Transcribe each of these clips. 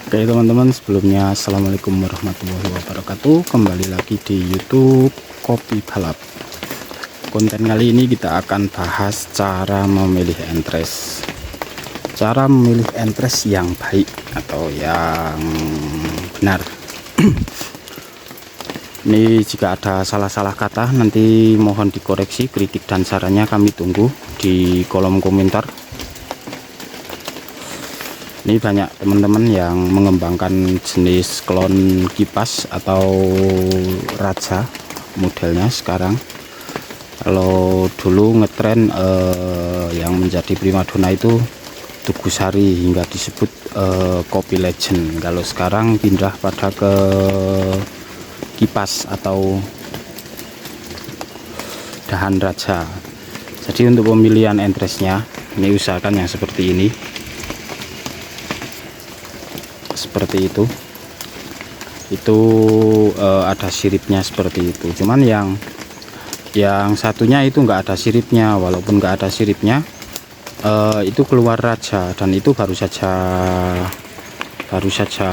Oke teman-teman, sebelumnya assalamualaikum warahmatullahi wabarakatuh. Kembali lagi di YouTube Kopi Balap. Konten kali ini kita akan bahas cara memilih entres, cara memilih entres yang baik atau yang benar. Ini jika ada salah-salah kata nanti mohon dikoreksi, kritik dan sarannya kami tunggu di kolom komentar. Ini banyak teman-teman yang mengembangkan jenis klon kipas atau Raja modelnya sekarang. Kalau dulu ngetren yang menjadi primadona itu Tugusari hingga disebut Kopi Legend. Kalau sekarang pindah pada ke kipas atau dahan Raja. Jadi untuk pemilihan entresnya ini usahakan yang seperti ini. Seperti itu ada siripnya seperti itu. Cuman yang satunya itu enggak ada siripnya. Walaupun enggak ada siripnya, itu keluar Raja, dan itu baru saja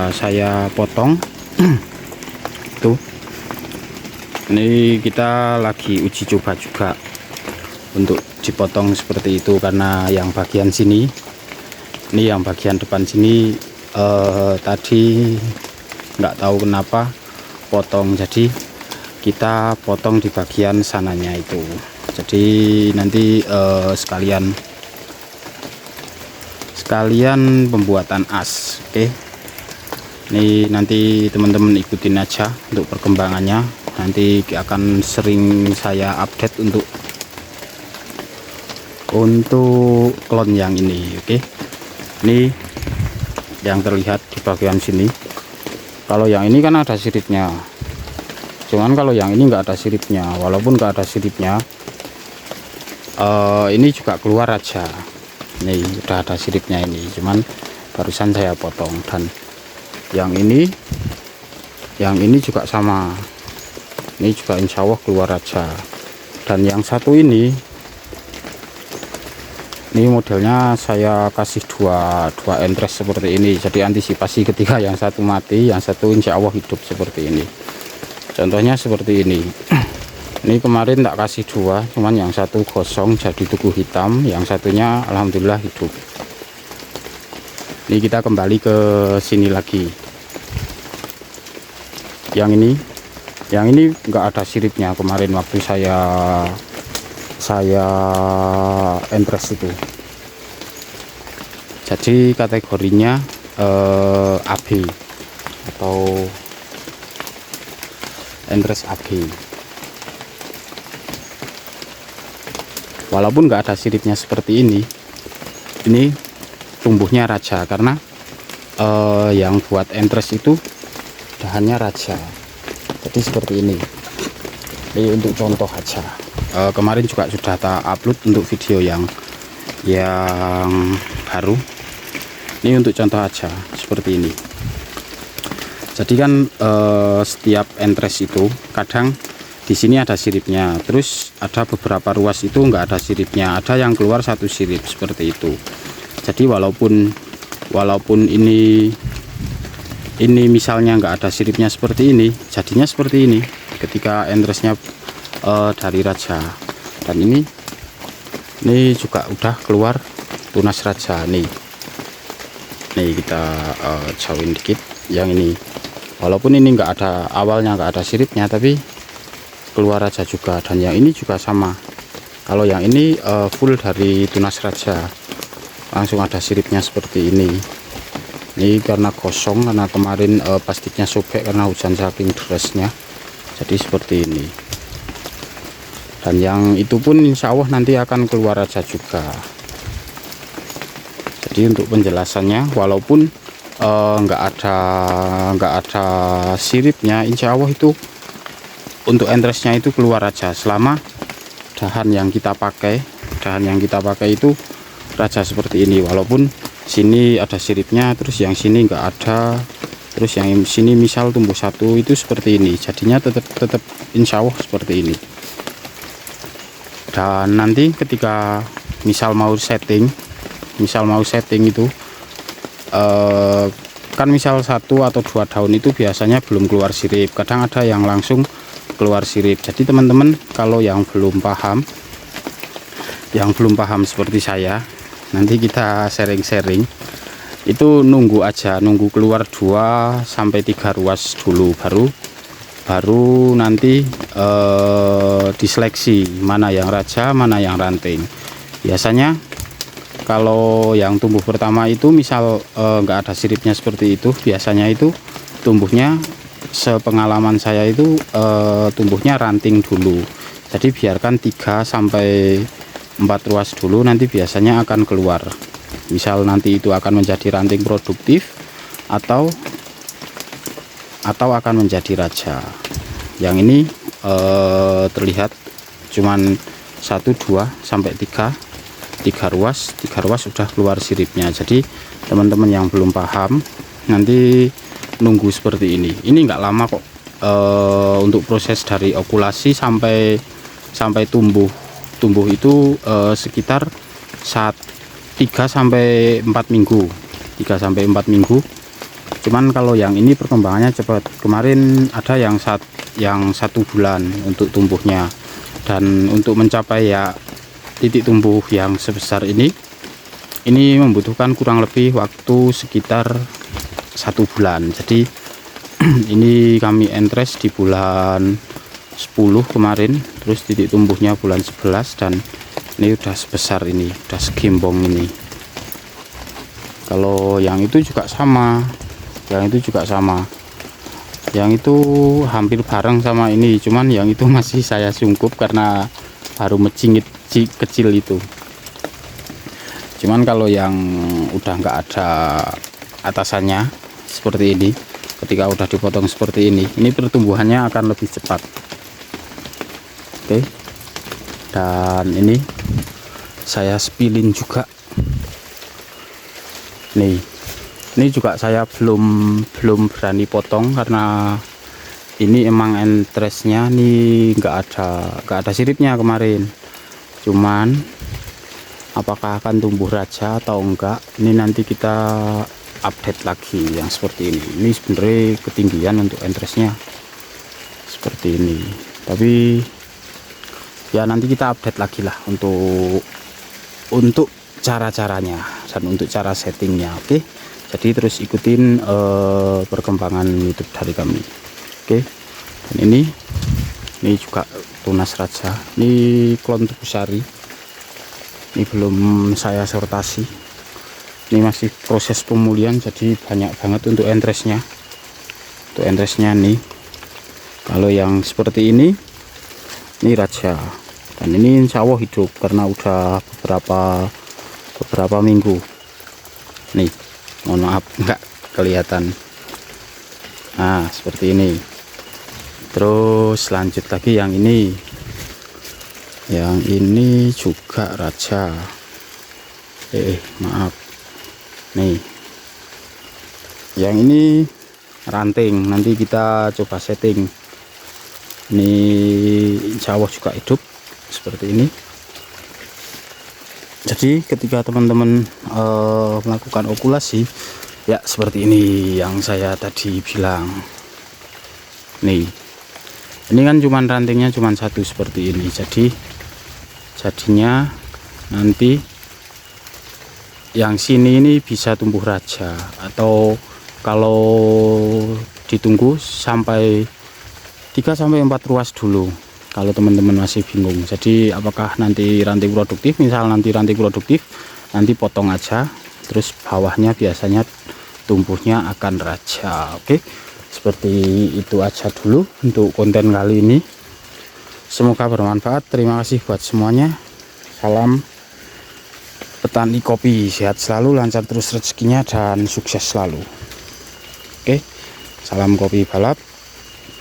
saya potong. Tuh, ini kita lagi uji coba juga untuk dipotong seperti itu, karena yang bagian sini, ini yang bagian depan sini tadi nggak tahu kenapa potong, jadi kita potong di bagian sananya itu. Jadi nanti sekalian pembuatan as. Oke, ini nanti teman-teman ikutin aja untuk perkembangannya. Nanti akan sering saya update untuk klon yang ini. Oke, ini yang terlihat di bagian sini. Kalau yang ini kan ada siripnya, cuman kalau yang ini enggak ada siripnya. Walaupun enggak ada siripnya, ini juga keluar Raja. Nih udah ada siripnya ini, cuman barusan saya potong. Dan yang ini juga sama, ini juga insya Allah keluar Raja. Dan yang satu ini modelnya saya kasih dua entres seperti ini, jadi antisipasi ketika yang satu mati, yang satu insya Allah hidup seperti ini. Contohnya seperti ini. Ini kemarin tak kasih dua, cuman yang satu gosong jadi tugu hitam, yang satunya alhamdulillah hidup. Ini kita kembali ke sini lagi. Yang ini enggak ada siripnya kemarin waktu saya entres itu. Jadi kategorinya AB atau entres AB. Walaupun nggak ada siripnya seperti ini tumbuhnya Raja, karena yang buat entres itu dahannya Raja. Jadi seperti ini untuk contoh aja. Kemarin juga sudah tak upload untuk video yang baru. Ini untuk contoh aja seperti ini. Jadi kan setiap entres itu kadang di sini ada siripnya, terus ada beberapa ruas itu enggak ada siripnya, ada yang keluar satu sirip seperti itu. Jadi walaupun ini misalnya enggak ada siripnya seperti ini, jadinya seperti ini ketika entresnya dari Raja. Dan ini juga udah keluar tunas Raja. Nih kita jauhin dikit. Yang ini walaupun ini enggak ada, awalnya enggak ada siripnya, tapi keluar Raja juga. Dan yang ini juga sama. Kalau yang ini full dari tunas Raja, langsung ada siripnya seperti ini. Ini karena kosong, karena kemarin plastiknya sobek karena hujan saking derasnya, jadi seperti ini. Dan yang itu pun insya Allah nanti akan keluar Raja juga. Jadi untuk penjelasannya, walaupun nggak ada siripnya, insya Allah itu untuk entresnya itu keluar Raja, selama dahan yang kita pakai itu Raja seperti ini. Walaupun sini ada siripnya, terus yang sini nggak ada, terus yang sini misal tumbuh satu, itu seperti ini. Jadinya tetap insya Allah seperti ini. Dan nanti ketika misal mau setting itu kan misal 1 atau 2 daun itu biasanya belum keluar sirip, kadang ada yang langsung keluar sirip. Jadi teman-teman kalau yang belum paham seperti saya, nanti kita sharing-sharing, itu nunggu aja, nunggu keluar 2 sampai 3 ruas dulu, baru nanti diseleksi mana yang raja, mana yang ranting. Biasanya kalau yang tumbuh pertama itu misal nggak ada siripnya seperti itu, biasanya itu tumbuhnya, sepengalaman saya itu tumbuhnya ranting dulu. Jadi biarkan 3 sampai 4 ruas dulu, nanti biasanya akan keluar. Misal nanti itu akan menjadi ranting produktif atau akan menjadi raja. Yang ini terlihat cuman 1, 2 sampai 3 ruas sudah keluar siripnya. Jadi teman-teman yang belum paham nanti nunggu seperti ini nggak lama kok, untuk proses dari okulasi sampai tumbuh itu sekitar 3 sampai 4 minggu. Cuman kalau yang ini perkembangannya cepat. Kemarin ada yang 1 bulan untuk tumbuhnya, dan untuk mencapai ya titik tumbuh yang sebesar ini membutuhkan kurang lebih waktu sekitar 1 bulan. Jadi ini kami entres di bulan 10 kemarin, terus titik tumbuhnya bulan 11, dan ini udah sebesar ini, udah segembong ini. Kalau yang itu juga sama, yang itu hampir bareng sama ini, cuman yang itu masih saya sungkup karena baru mecingit kecil itu. Cuman kalau yang udah nggak ada atasannya seperti ini, ketika udah dipotong seperti ini pertumbuhannya akan lebih cepat. Oke, dan ini saya spilin juga nih. Ini juga saya belum berani potong karena ini emang entresnya nih nggak ada siripnya kemarin. Cuman apakah akan tumbuh raja atau enggak, ini nanti kita update lagi yang seperti ini. Ini sebenarnya ketinggian untuk entresnya seperti ini, tapi ya nanti kita update lagi lah untuk cara-caranya dan untuk cara settingnya. Oke, jadi terus ikutin perkembangan YouTube dari kami. Oke, dan ini juga tunas raja, ini klon tubuh sari, ini belum saya sortasi, ini masih proses pemulihan, jadi banyak banget untuk entresnya. Nih, kalau yang seperti ini raja, dan ini insya Allah hidup karena udah beberapa minggu nih. Mohon maaf nggak kelihatan. Nah seperti ini. Terus lanjut lagi yang ini juga raja. Maaf nih, yang ini ranting, nanti kita coba setting. Ini insya Allah juga hidup seperti ini. Jadi ketika teman-teman melakukan okulasi ya seperti ini yang saya tadi bilang nih. Ini kan cuman rantingnya cuman 1 seperti ini, jadinya nanti yang sini ini bisa tumbuh raja, atau kalau ditunggu sampai 3 sampai 4 ruas dulu kalau teman-teman masih bingung. Jadi apakah nanti ranting produktif, misal nanti ranting produktif nanti potong aja, terus bawahnya biasanya tumbuhnya akan raja. Oke, seperti itu aja dulu untuk konten kali ini, semoga bermanfaat. Terima kasih buat semuanya. Salam petani kopi, sehat selalu, lancar terus rezekinya, dan sukses selalu. Oke, salam kopi balap,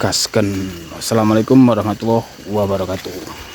gasken. Assalamualaikum warahmatullahi wabarakatuh.